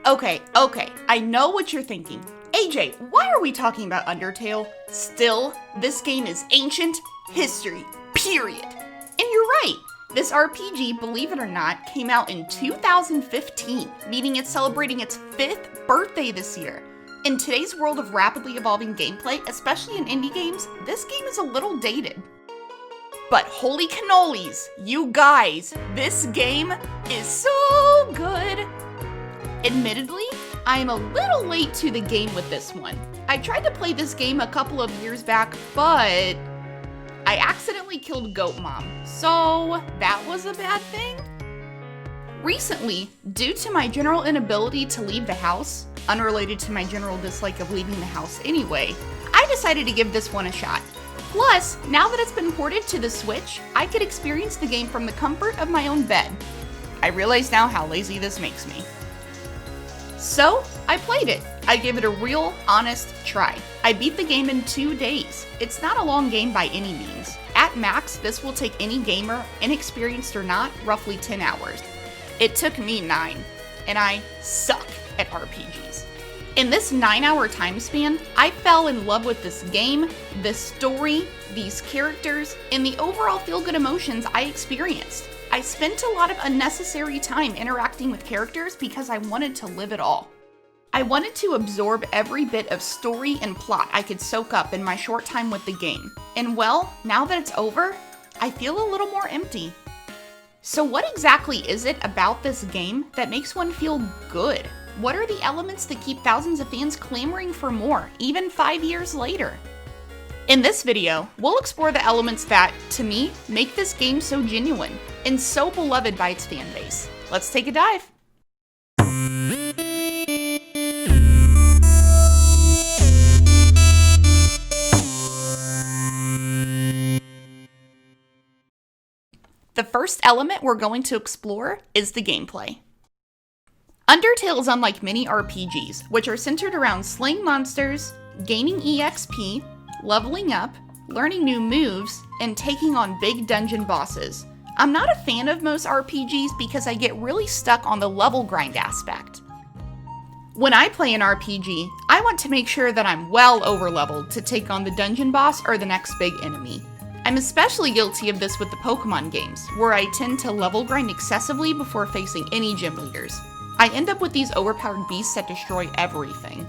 Okay, I know what you're thinking. AJ, why are we talking about Undertale? Still, this game is ancient history, period. And you're right, this RPG, believe it or not, came out in 2015, meaning it's celebrating its 5th birthday this year. In today's world of rapidly evolving gameplay, especially in indie games, this game is a little dated. But holy cannolis, you guys, this game is so good! Admittedly, I am a little late to the game with this one. I tried to play this game a couple of years back, but I accidentally killed Goat Mom, so that was a bad thing. Recently, due to my general inability to leave the house, unrelated to my general dislike of leaving the house anyway, I decided to give this one a shot. Plus, now that it's been ported to the Switch, I could experience the game from the comfort of my own bed. I realize now how lazy this makes me. So, I played it. I gave it a real, honest try. I beat the game in 2 days. It's not a long game by any means. At max, this will take any gamer, inexperienced or not, roughly 10 hours. It took me 9, and I suck at RPGs. In this 9-hour time span, I fell in love with this game, this story, these characters, and the overall feel-good emotions I experienced. I spent a lot of unnecessary time interacting with characters because I wanted to live it all. I wanted to absorb every bit of story and plot I could soak up in my short time with the game. And well, now that it's over, I feel a little more empty. So what exactly is it about this game that makes one feel good? What are the elements that keep thousands of fans clamoring for more, even 5 years later? In this video, we'll explore the elements that, to me, make this game so genuine and so beloved by its fan base. Let's take a dive. The first element we're going to explore is the gameplay. Undertale is unlike many RPGs, which are centered around slaying monsters, gaining EXP, leveling up, learning new moves, and taking on big dungeon bosses. I'm not a fan of most RPGs because I get really stuck on the level grind aspect. When I play an RPG, I want to make sure that I'm well over-leveled to take on the dungeon boss or the next big enemy. I'm especially guilty of this with the Pokemon games, where I tend to level grind excessively before facing any gym leaders. I end up with these overpowered beasts that destroy everything.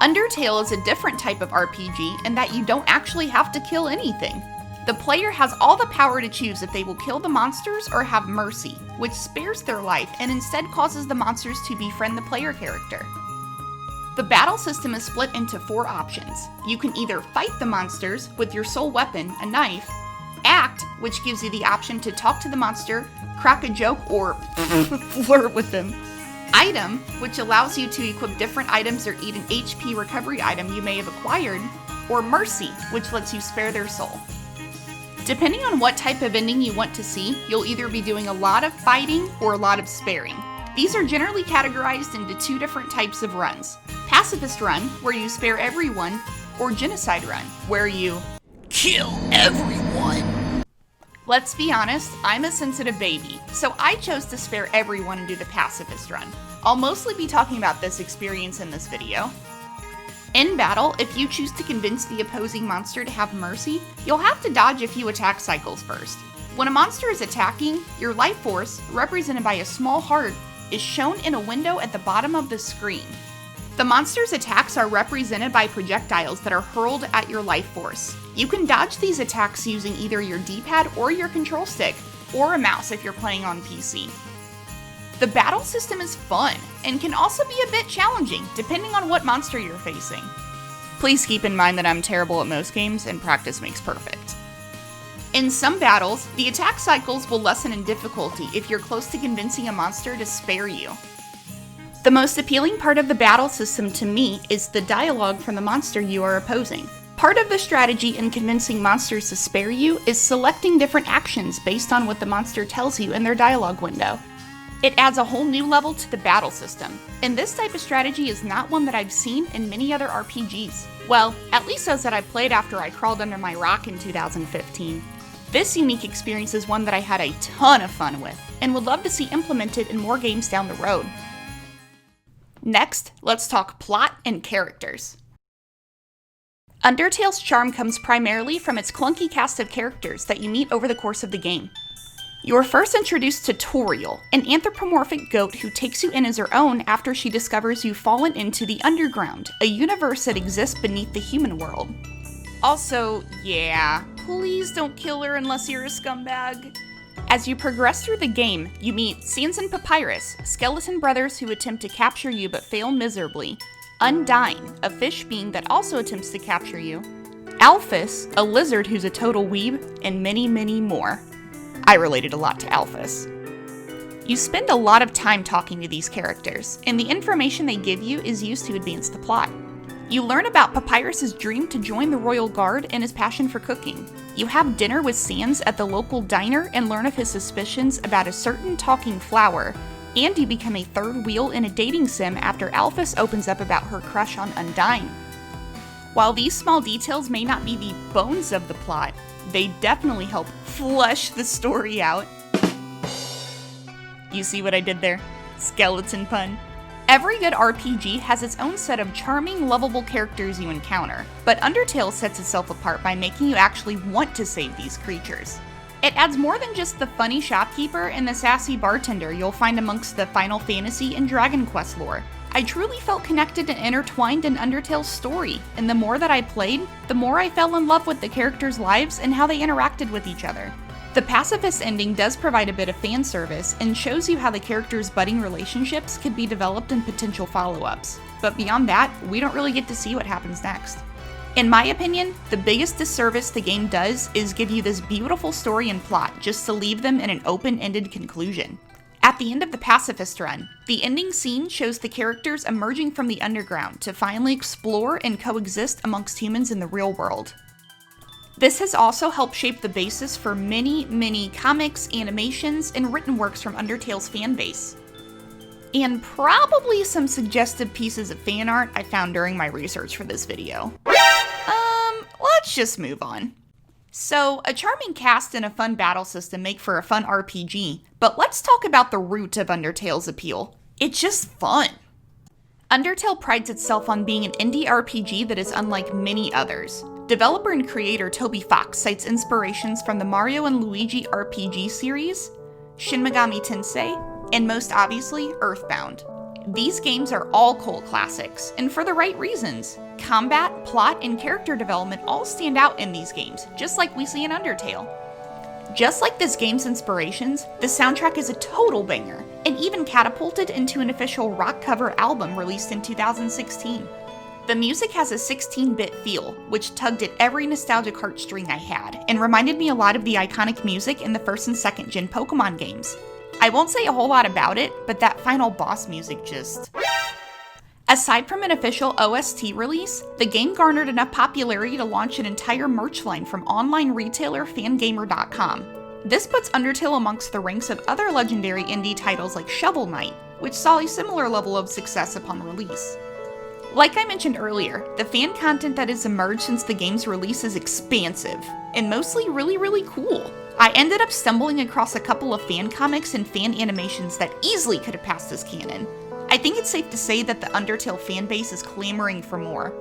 Undertale is a different type of RPG in that you don't actually have to kill anything. The player has all the power to choose if they will kill the monsters or have mercy, which spares their life and instead causes the monsters to befriend the player character. The battle system is split into 4 options. You can either fight the monsters with your sole weapon, a knife, act, which gives you the option to talk to the monster, crack a joke, or flirt with them, item, which allows you to equip different items or eat an HP recovery item you may have acquired, or mercy, which lets you spare their soul. Depending on what type of ending you want to see, you'll either be doing a lot of fighting or a lot of sparing. These are generally categorized into 2 different types of runs. Pacifist run, where you spare everyone, or genocide run, where you kill everyone. Let's be honest, I'm a sensitive baby, so I chose to spare everyone and do the pacifist run. I'll mostly be talking about this experience in this video. In battle, if you choose to convince the opposing monster to have mercy, you'll have to dodge a few attack cycles first. When a monster is attacking, your life force, represented by a small heart, is shown in a window at the bottom of the screen. The monster's attacks are represented by projectiles that are hurled at your life force. You can dodge these attacks using either your D-pad or your control stick, or a mouse if you're playing on PC. The battle system is fun, and can also be a bit challenging, depending on what monster you're facing. Please keep in mind that I'm terrible at most games, and practice makes perfect. In some battles, the attack cycles will lessen in difficulty if you're close to convincing a monster to spare you. The most appealing part of the battle system to me is the dialogue from the monster you are opposing. Part of the strategy in convincing monsters to spare you is selecting different actions based on what the monster tells you in their dialogue window. It adds a whole new level to the battle system, and this type of strategy is not one that I've seen in many other RPGs. Well, at least those that I played after I crawled under my rock in 2015. This unique experience is one that I had a ton of fun with, and would love to see implemented in more games down the road. Next, let's talk plot and characters. Undertale's charm comes primarily from its clunky cast of characters that you meet over the course of the game. You are first introduced to Toriel, an anthropomorphic goat who takes you in as her own after she discovers you've fallen into the Underground, a universe that exists beneath the human world. Also, yeah, please don't kill her unless you're a scumbag. As you progress through the game, you meet Sans and Papyrus, skeleton brothers who attempt to capture you but fail miserably, Undyne, a fish being that also attempts to capture you, Alphys, a lizard who's a total weeb, and many, many more. I related a lot to Alphys. You spend a lot of time talking to these characters, and the information they give you is used to advance the plot. You learn about Papyrus's dream to join the Royal Guard and his passion for cooking. You have dinner with Sans at the local diner and learn of his suspicions about a certain talking flower, and you become a third wheel in a dating sim after Alphys opens up about her crush on Undyne. While these small details may not be the bones of the plot, they definitely help flesh the story out. You see what I did there? Skeleton pun. Every good RPG has its own set of charming, lovable characters you encounter, but Undertale sets itself apart by making you actually want to save these creatures. It adds more than just the funny shopkeeper and the sassy bartender you'll find amongst the Final Fantasy and Dragon Quest lore. I truly felt connected and intertwined in Undertale's story, and the more that I played, the more I fell in love with the characters' lives and how they interacted with each other. The PACIFIST ending does provide a bit of fan service and shows you how the characters' budding relationships could be developed in potential follow-ups, but beyond that, we don't really get to see what happens next. In my opinion, the biggest disservice the game does is give you this beautiful story and plot just to leave them in an open-ended conclusion. At the end of the PACIFIST run, the ending scene shows the characters emerging from the underground to finally explore and coexist amongst humans in the real world. This has also helped shape the basis for many comics, animations, and written works from Undertale's fanbase. And probably some suggestive pieces of fan art I found during my research for this video. Let's just move on. So, a charming cast and a fun battle system make for a fun RPG, but let's talk about the root of Undertale's appeal. It's just fun. Undertale prides itself on being an indie RPG that is unlike many others. Developer and creator Toby Fox cites inspirations from the Mario and Luigi RPG series, Shin Megami Tensei, and most obviously, Earthbound. These games are all cult classics, and for the right reasons. Combat, plot, and character development all stand out in these games, just like we see in Undertale. Just like this game's inspirations, the soundtrack is a total banger, and even catapulted into an official rock cover album released in 2016. The music has a 16-bit feel, which tugged at every nostalgic heartstring I had, and reminded me a lot of the iconic music in the first and second gen Pokemon games. I won't say a whole lot about it, but that final boss music just... Aside from an official OST release, the game garnered enough popularity to launch an entire merch line from online retailer Fangamer.com. This puts Undertale amongst the ranks of other legendary indie titles like Shovel Knight, which saw a similar level of success upon release. Like I mentioned earlier, the fan content that has emerged since the game's release is expansive, and mostly really cool. I ended up stumbling across a couple of fan comics and fan animations that easily could have passed as canon. I think it's safe to say that the Undertale fanbase is clamoring for more.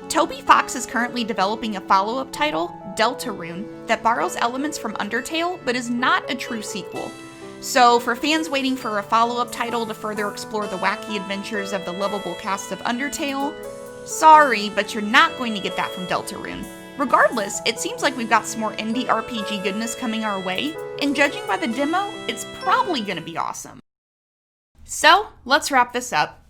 Toby Fox is currently developing a follow-up title, Deltarune, that borrows elements from Undertale but is not a true sequel. So for fans waiting for a follow-up title to further explore the wacky adventures of the lovable cast of Undertale, sorry, but you're not going to get that from Deltarune. Regardless, it seems like we've got some more indie RPG goodness coming our way, and judging by the demo, it's probably gonna be awesome. So, let's wrap this up.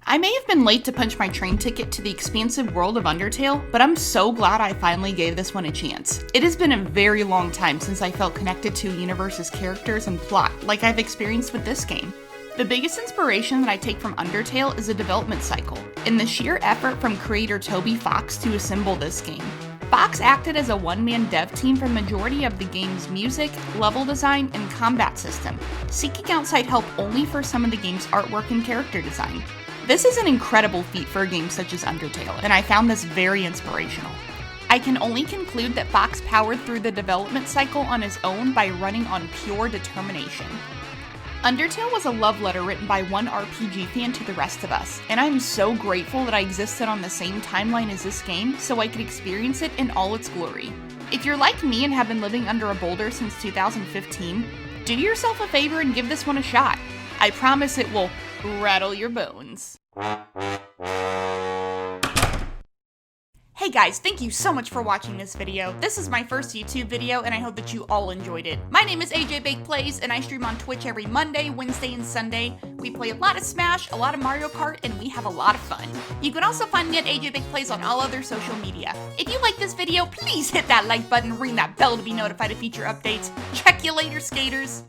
I may have been late to punch my train ticket to the expansive world of Undertale, but I'm so glad I finally gave this one a chance. It has been a very long time since I felt connected to a universe's characters and plot, like I've experienced with this game. The biggest inspiration that I take from Undertale is the development cycle, and the sheer effort from creator Toby Fox to assemble this game. Fox acted as a one-man dev team for the majority of the game's music, level design, and combat system, seeking outside help only for some of the game's artwork and character design. This is an incredible feat for a game such as Undertale, and I found this very inspirational. I can only conclude that Fox powered through the development cycle on his own by running on pure determination. Undertale was a love letter written by one RPG fan to the rest of us, and I'm so grateful that I existed on the same timeline as this game so I could experience it in all its glory. If you're like me and have been living under a boulder since 2015, do yourself a favor and give this one a shot. I promise it will rattle your bones. Hey guys, thank you so much for watching this video. This is my first YouTube video and I hope that you all enjoyed it. My name is AJBake Plays and I stream on Twitch every Monday, Wednesday, and Sunday. We play a lot of Smash, a lot of Mario Kart, and we have a lot of fun. You can also find me at AJBake Plays on all other social media. If you like this video, please hit that like button, ring that bell to be notified of future updates. Check you later, skaters!